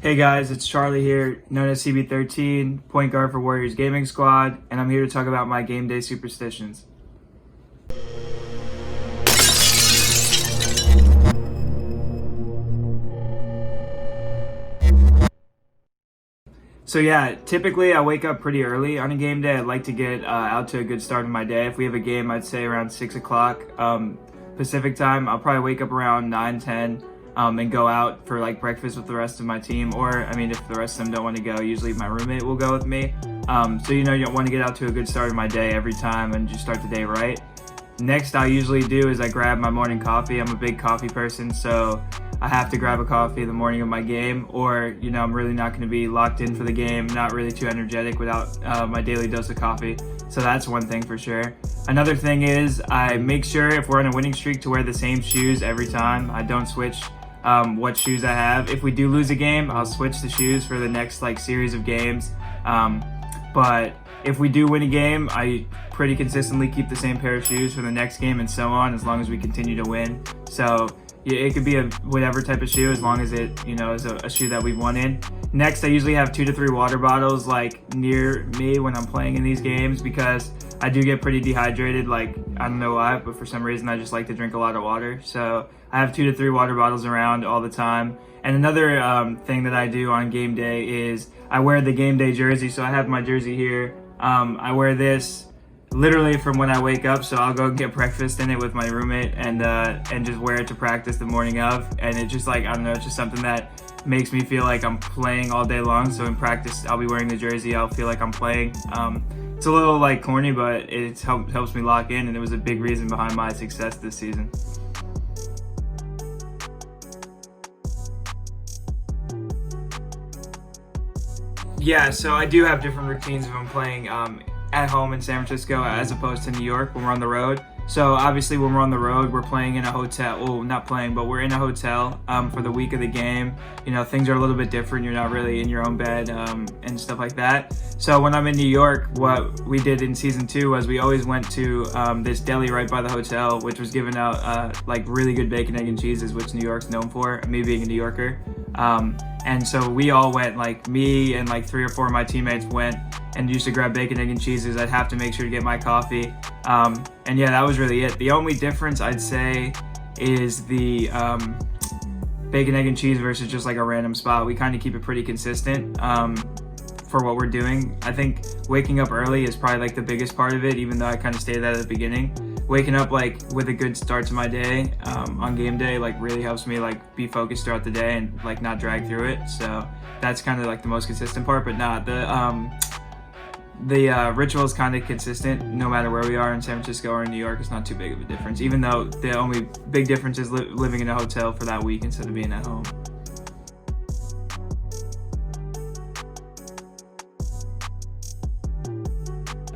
Hey guys, it's Charlie here, known as CB13, point guard for Warriors Gaming Squad, and I'm here to talk about my game day superstitions. So yeah, typically I wake up pretty early on a game day. I'd like to get out to a good start of my day. If we have a game, I'd say around 6 o'clock Pacific time. I'll probably wake up around 9, 10. And go out for like breakfast with the rest of my team, or I mean, if the rest of them don't want to go, usually my roommate will go with me. So you want to get out to a good start of my day every time and just start the day right. Next, I usually do is I grab my morning coffee. I'm a big coffee person, so I have to grab a coffee the morning of my game, or I'm really not going to be locked in for the game, not really too energetic without my daily dose of coffee. So that's one thing for sure. Another thing is I make sure if we're on a winning streak to wear the same shoes every time. I don't switch what shoes I have. If we do lose a game, I'll switch the shoes for the next series of games. But if we do win a game, I pretty consistently keep the same pair of shoes for the next game and so on, as long as we continue to win. So it could be a whatever type of shoe, as long as it is a shoe that we've won in. Next, I usually have 2 to 3 water bottles near me when I'm playing in these games, because I do get pretty dehydrated. I don't know why, but for some reason I just like to drink a lot of water. So I have 2 to 3 water bottles around all the time. And another thing that I do on game day is I wear the game day jersey. So I have my jersey here. I wear this literally from when I wake up. So I'll go get breakfast in it with my roommate and just wear it to practice the morning of. And it just I don't know, it's just something that makes me feel like I'm playing all day long. So in practice, I'll be wearing the jersey. I'll feel like I'm playing. It's a little corny, but it helps me lock in, and it was a big reason behind my success this season. Yeah, so I do have different routines if I'm playing at home in San Francisco as opposed to New York when we're on the road. So obviously when we're on the road, we're playing in a hotel. Well, not playing, but we're in a hotel for the week of the game. Things are a little bit different. You're not really in your own bed and stuff like that. So when I'm in New York, what we did in season 2 was we always went to this deli right by the hotel, which was giving out really good bacon, egg, and cheeses, which New York's known for, me being a New Yorker. And so we all went, me and 3 or 4 of my teammates went and used to grab bacon, egg, and cheeses. I'd have to make sure to get my coffee. And yeah, that was really it. The only difference I'd say is the bacon, egg, and cheese versus just a random spot. We kind of keep it pretty consistent for what we're doing. I think waking up early is probably the biggest part of it, even though I kind of stated that at the beginning. Waking up with a good start to my day on game day really helps me be focused throughout the day and not drag through it. So that's kind of the most consistent part, but not the ritual is kind of consistent no matter where we are in San Francisco or in New York. It's not too big of a difference, even though the only big difference is living in a hotel for that week instead of being at home.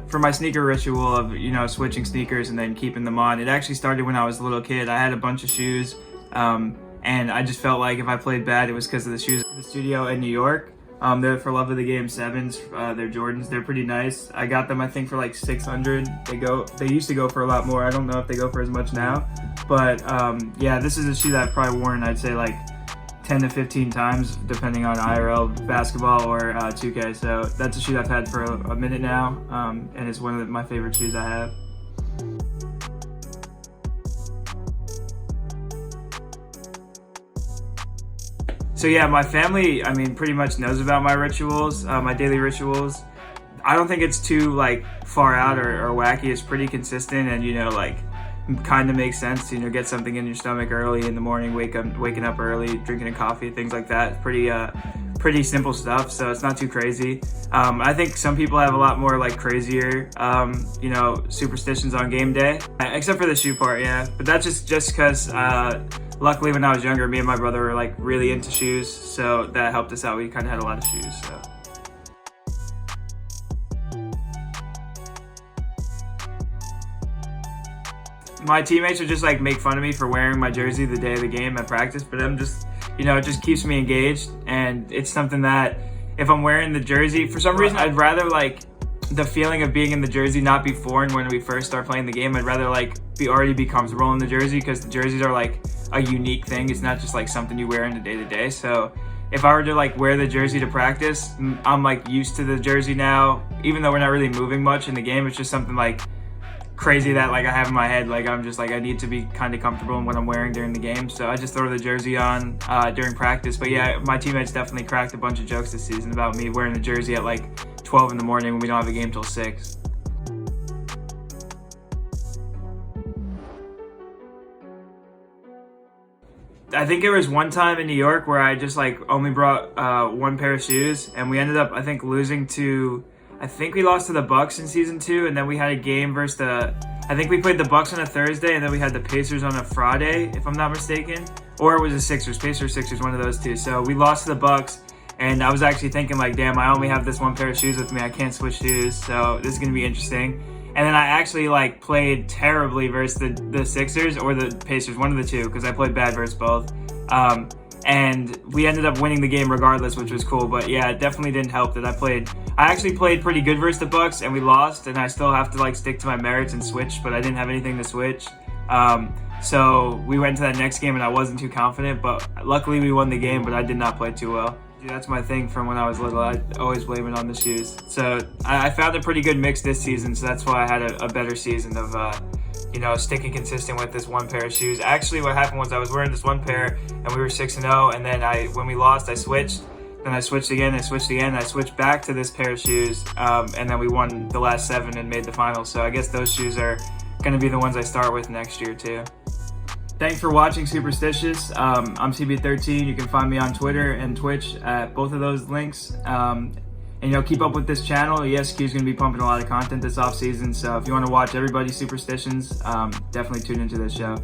For my sneaker ritual of switching sneakers and then keeping them on, it actually started when I was a little kid. I had a bunch of shoes and I just felt like if I played bad, it was because of the shoes at the studio in New York. They're for Love of the Game 7s. They're Jordans. They're pretty nice. I got them I think for $600. They used to go for a lot more. I don't know if they go for as much now, but yeah, this is a shoe that I've probably worn I'd say 10 to 15 times depending on IRL basketball or 2K. So that's a shoe I've had for a minute now, and it's one of my favorite shoes I have. So yeah, my family, pretty much knows about my rituals, my daily rituals. I don't think it's too far out or wacky. It's pretty consistent, and kind of makes sense. Get something in your stomach early in the morning, waking up early, drinking a coffee, things like that. Pretty simple stuff, so it's not too crazy. I think some people have a lot more crazier superstitions on game day, except for the shoe part, yeah. But that's just because luckily when I was younger, me and my brother were really into shoes, so that helped us out. We kind of had a lot of shoes, so. My teammates would just make fun of me for wearing my jersey the day of the game at practice, but I'm just, it just keeps me engaged, and it's something that if I'm wearing the jersey, for some reason, I'd rather the feeling of being in the jersey not be foreign when we first start playing the game. I'd rather already be comfortable in the jersey, because the jerseys are a unique thing. It's not just something you wear in the day-to-day. So if I were to like wear the jersey to practice, I'm like used to the jersey now. Even though we're not really moving much in the game, it's just something like crazy that like I have in my head. Like I'm just like, I need to be kind of comfortable in what I'm wearing during the game. So I just throw the jersey on during practice. But yeah, my teammates definitely cracked a bunch of jokes this season about me wearing the jersey at like 12 in the morning when we don't have a game till 6. I think it was one time in New York where I just like only brought one pair of shoes, and we ended up, I think, losing to, I think we lost to the Bucks in season 2, and then we had a game versus I think we played the Bucks on a Thursday, and then we had the Pacers on a Friday, if I'm not mistaken, or it was the Sixers, Sixers, one of those two. So we lost to the Bucks, and I was actually thinking like, damn, I only have this one pair of shoes with me. I can't switch shoes, so this is gonna be interesting. And then I actually like played terribly versus the Sixers or the Pacers, one of the two, because I played bad versus both. And we ended up winning the game regardless, which was cool. But yeah, it definitely didn't help that I actually played pretty good versus the Bucks, and we lost, and I still have to like stick to my merits and switch, but I didn't have anything to switch. So we went to that next game and I wasn't too confident, but luckily we won the game, but I did not play too well. Dude, that's my thing from when I was little. I always blame it on the shoes. So I found a pretty good mix this season, so that's why I had a better season of, sticking consistent with this one pair of shoes. Actually, what happened was I was wearing this one pair, and we were 6-0, and then when we lost, I switched. Then I switched again, I switched back to this pair of shoes, and then we won the last 7 and made the finals. So I guess those shoes are going to be the ones I start with next year, too. Thanks for watching Superstitious. I'm CB13. You can find me on Twitter and Twitch at both of those links. And keep up with this channel. ESQ is going to be pumping a lot of content this off season. So if you want to watch everybody's Superstitions, definitely tune into this show.